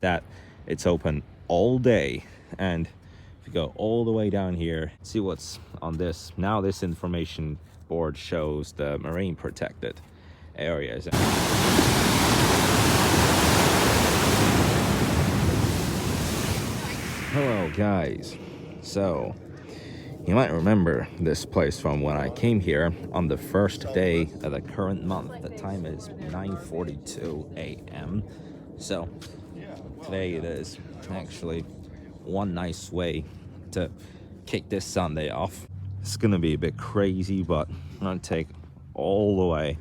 that it's open all day. And if you go all the way down here, see what's on this. Now this information board shows the marine protected areas. Hello guys. So you might remember this place from when I came here on the first day of the current month. The time is 9:42 a.m. So today it is actually one nice way to kick this Sunday off. It's gonna be a bit crazy, but I'm gonna take all the way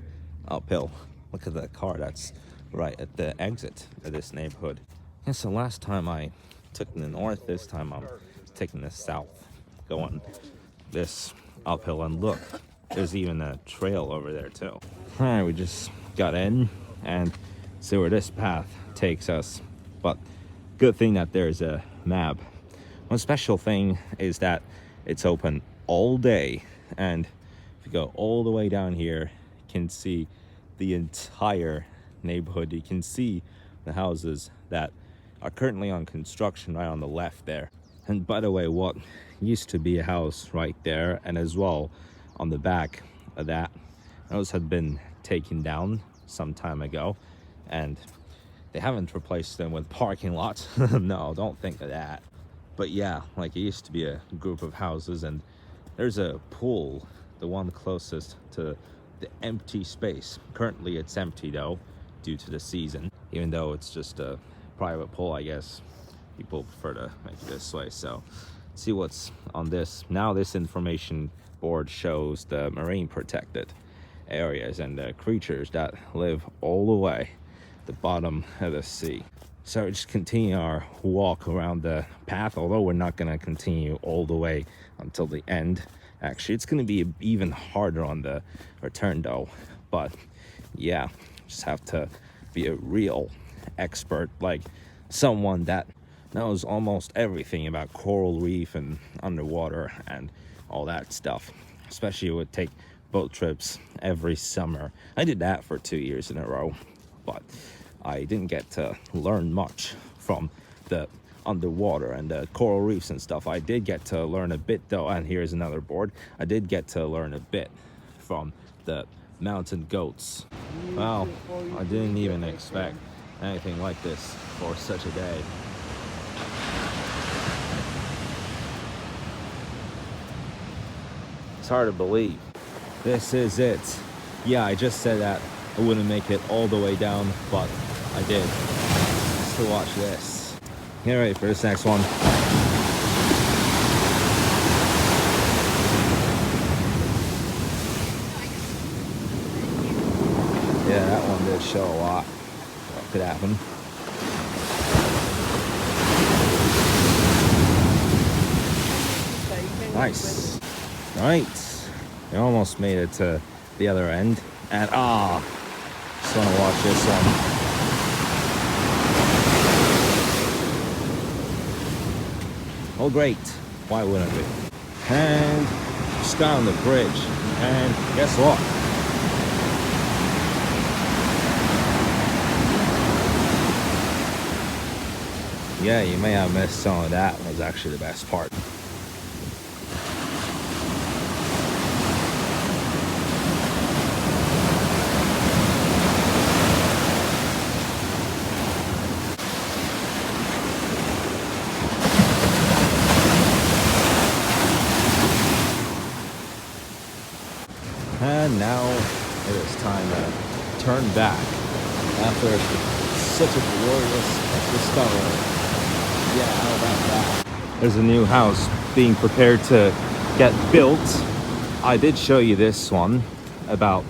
uphill. Look at that car that's right at the exit of this neighborhood. And so last time I took the north, this time I'm taking the south, going this uphill. And look, there's even a trail over there too. All right, we just got in and see where this path takes us. But good thing that there's a map. One special thing is that it's open all day, and if you go all the way down here, you can see the entire neighborhood. You can see the houses that are currently on construction right on the left there. And by the way, what used to be a house right there, and as well on the back of that, those had been taken down some time ago, and they haven't replaced them with parking lots. No, don't think of that. But yeah, like it used to be a group of houses, and there's a pool, the one closest to the empty space. Currently it's empty though, due to the season. Even though it's just a private pool, I guess people prefer to make it this way. So see what's on this. Now this information board shows the marine protected areas and the creatures that live all the way at the bottom of the sea. So just continue our walk around the path, although we're not going to continue all the way until the end. Actually, it's going to be even harder on the return though. But yeah, just have to be a real expert, like someone that knows almost everything about coral reef and underwater and all that stuff. Especially would take boat trips every summer. I did that for 2 years in a row, but I didn't get to learn much from the underwater and the coral reefs and stuff. I did get to learn a bit though, and here's another board. I did get to learn a bit from the mountain goats. Well, I didn't even expect anything like this for such a day. It's hard to believe. This is it. Yeah, I just said that I wouldn't make it all the way down, but I did. Just to watch this. Get ready for this next one. Yeah, that one did show a lot. What could happen? Nice. Right. We almost made it to the other end. And just want to watch this one. Oh great, why wouldn't we? And just got on the bridge, and guess what? Yeah, you may have missed some of that. Was actually the best part. And now it is time to turn back after such a glorious discovery. Yeah, how about that? There's a new house being prepared to get built. I did show you this one about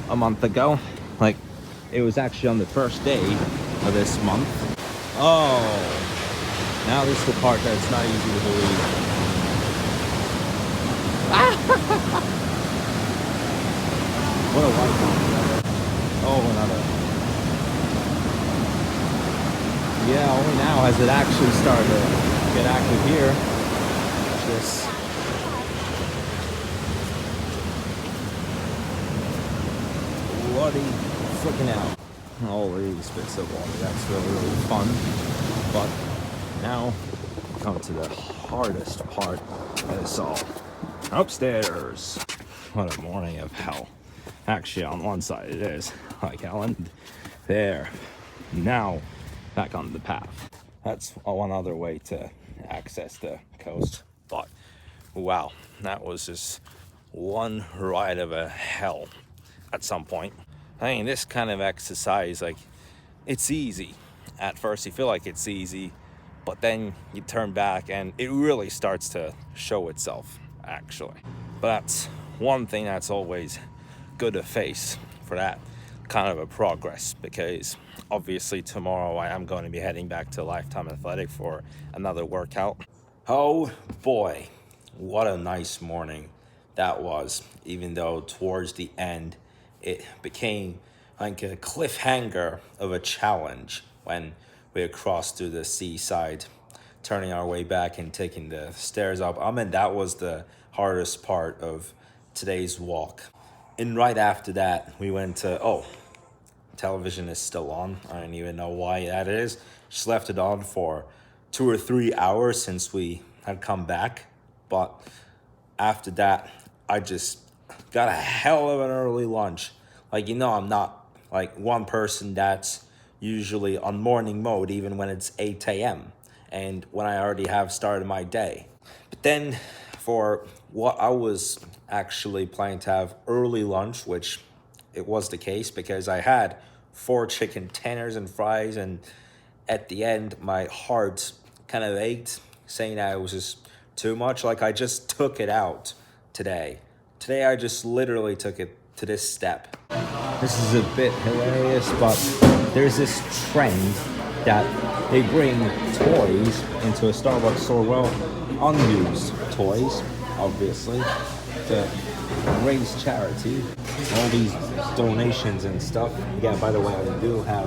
a month ago. Like, it was actually on the first day of this month. Oh, now this is the part that's not easy to believe. What a white one. Oh, another. Yeah, only now has it actually started to get active here. Watch this. Bloody freaking out. All these bits of water. That's really, really fun. But now come to the hardest part of this all. Upstairs. What a morning of hell. Actually, on one side it is. Like Ellen. There. Now, back on the path. That's one other way to access the coast. But, wow, that was just one ride of a hell at some point. I mean, this kind of exercise, like, it's easy. At first, you feel like it's easy, but then you turn back and it really starts to show itself, actually. But that's one thing that's always good to face for that kind of a progress, because obviously tomorrow I am going to be heading back to Lifetime Athletic for another workout. Oh boy, what a nice morning that was, even though towards the end it became like a cliffhanger of a challenge when we crossed to the seaside, turning our way back and taking the stairs up. I mean, that was the hardest part of today's walk. And right after that, we went to, television is still on. I don't even know why that is. Just left it on for 2 or 3 hours since we had come back. But after that, I just got a hell of an early lunch. Like, I'm not like one person that's usually on morning mode, even when it's 8 a.m. and when I already have started my day. But then for what I was actually planning to have early lunch, which it was the case because I had 4 chicken tenders and fries, and at the end my heart kind of ached, saying that it was just too much. Like, I just took it out today. Today I just literally took it to this step. This is a bit hilarious, but there's this trend that they bring toys into a Starbucks store. Well, unused toys, obviously, to raise charity. All these donations and stuff. Yeah, by the way, I do have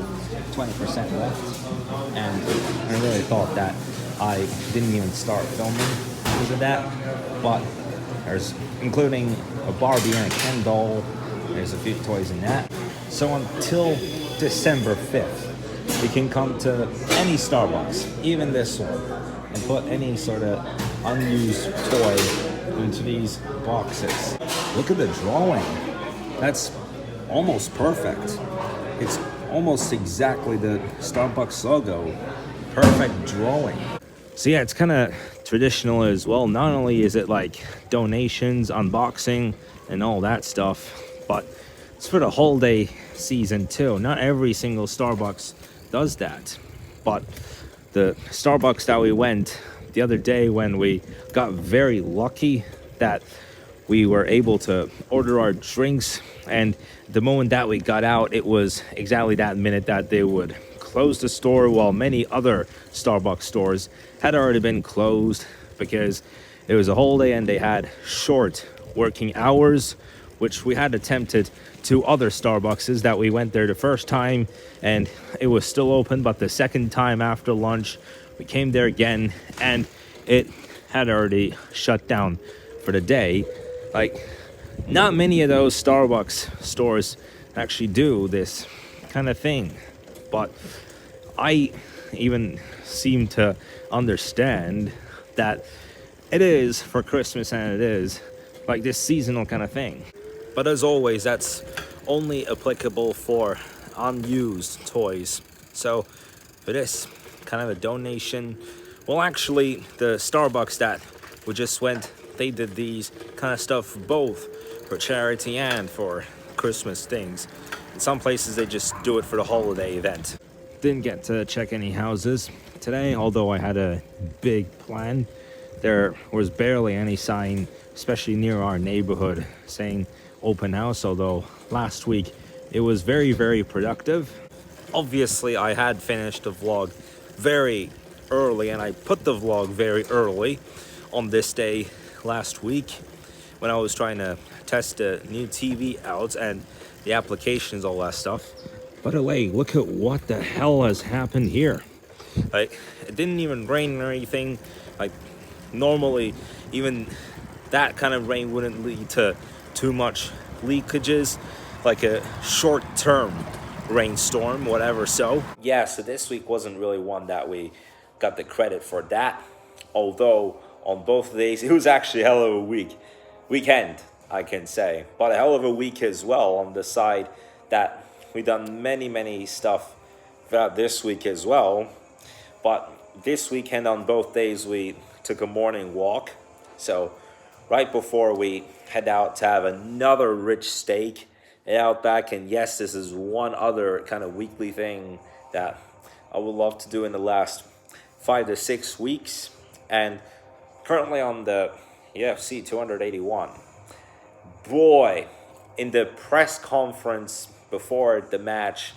20% left, and I really thought that I didn't even start filming because of that. But there's, including a Barbie and a Ken doll, there's a few toys in that. So until December 5th, you can come to any Starbucks, even this one, and put any sort of unused toy into these boxes. Look at the drawing. That's almost perfect. It's almost exactly the Starbucks logo. Perfect drawing. So yeah, it's kind of traditional as well. Not only is it like donations, unboxing, and all that stuff, but it's for the holiday season too. Not every single Starbucks does that, but the Starbucks that we went the other day, when we got very lucky that we were able to order our drinks, and the moment that we got out, it was exactly that minute that they would close the store, while many other Starbucks stores had already been closed because it was a holiday and they had short working hours, which we had attempted to other Starbuckses that we went there the first time and it was still open, but the second time after lunch we came there again and it had already shut down for the day. Like, not many of those Starbucks stores actually do this kind of thing, but I even seem to understand that it is for Christmas and it is like this seasonal kind of thing. But as always, that's only applicable for unused toys. So for this kind of a donation, well, actually the Starbucks that we just went, they did these kind of stuff both for charity and for Christmas things. In some places they just do it for the holiday event. Didn't get to check any houses today, although I had a big plan. There was barely any sign, especially near our neighborhood, saying open house, although last week it was very, very productive. Obviously I had finished the vlog very early, and I put the vlog very early on this day last week when I was trying to test the new TV out and the applications, all that stuff. By the way, look at what the hell has happened here. Like, it didn't even rain or anything. Like, normally even that kind of rain wouldn't lead to too much leakages, like a short-term rainstorm, whatever. So yeah, so this week wasn't really one that we got the credit for that. Although on both days, it was actually a hell of a weekend, I can say. But a hell of a week as well on the side that we done many stuff throughout this week as well. But this weekend on both days, we took a morning walk. So right before we head out to have another rich steak at Outback. And yes, this is one other kind of weekly thing that I would love to do in the last 5 to 6 weeks. And currently on the UFC 281. Boy, in the press conference before the match,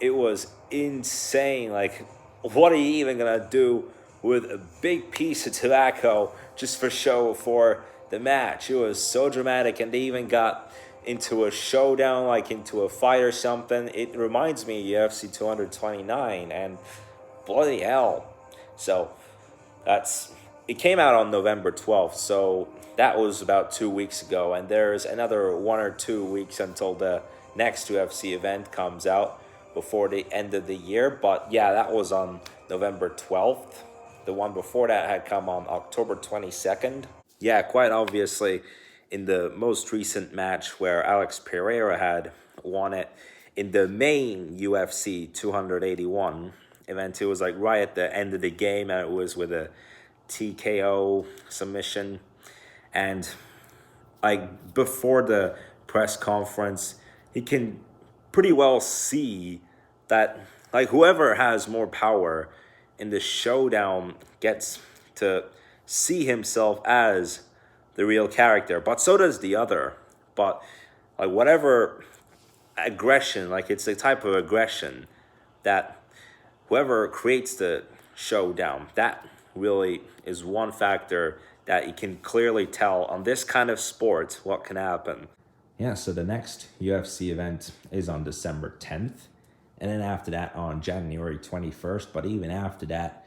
it was insane. Like, what are you even gonna do with a big piece of tobacco just for show for the match? It was so dramatic, and they even got into a showdown, like into a fight or something. It reminds me of UFC 229, and bloody hell. So it came out on November 12th, so that was about 2 weeks ago, and there's another 1 or 2 weeks until the next UFC event comes out before the end of the year. But yeah, that was on November 12th. The one before that had come on October 22nd. Yeah, quite obviously, in the most recent match where Alex Pereira had won it, in the main UFC 281 event, it was like right at the end of the game, and it was with a TKO submission. And like before the press conference, he can pretty well see that like whoever has more power in the showdown gets to see himself as the real character, but so does the other. But like whatever aggression, like it's a type of aggression that whoever creates the showdown, that really is one factor that you can clearly tell on this kind of sport what can happen. Yeah, so the next UFC event is on December 10th, and then after that on January 21st. But even after that,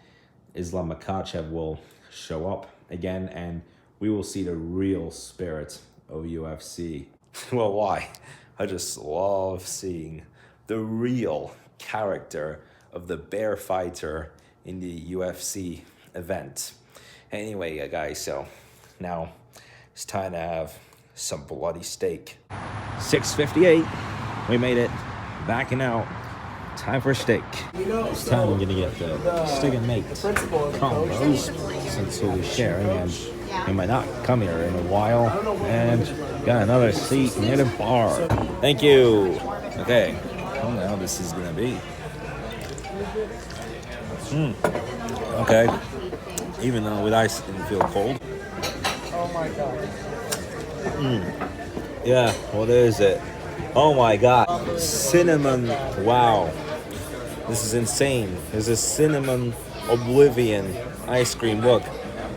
Islam Makhachev will show up again, and we will see the real spirit of UFC. Well, why? I just love seeing the real character of the bear fighter in the UFC event. Anyway, guys, so now it's time to have some bloody steak. 6:58, we made it, backing out. Time for steak. This time we're gonna get the steak and make combos, since we'll be sharing, and we might not come here in a while. And got another seat near the bar. Thank you. Okay, well, now this is gonna be. Okay, even though with ice it didn't feel cold. Oh my god. Yeah, what is it? Oh my god, cinnamon, wow. This is insane. There's a cinnamon oblivion ice cream. Look,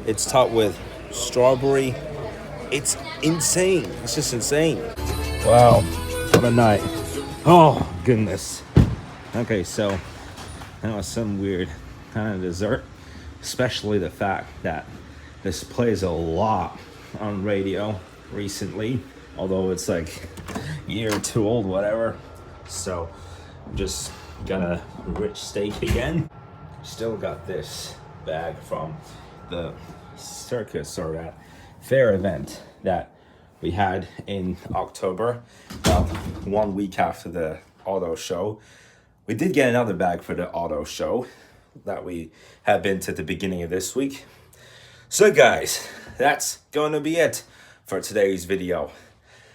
it's topped with strawberry. It's insane. It's just insane. Wow, what a night. Oh, goodness. Okay, so that was some weird kind of dessert, especially the fact that this plays a lot on radio recently, although it's like a year or two old, whatever. So just got a rich steak again. Still got this bag from the circus, or that fair event that we had in October, about 1 week after the auto show. We did get another bag for the auto show that we had been to the beginning of this week. So guys, that's going to be it for today's video.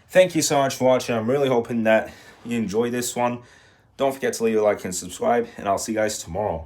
Thank you so much for watching. I'm really hoping that you enjoyed this one. Don't forget to leave a like and subscribe, and I'll see you guys tomorrow.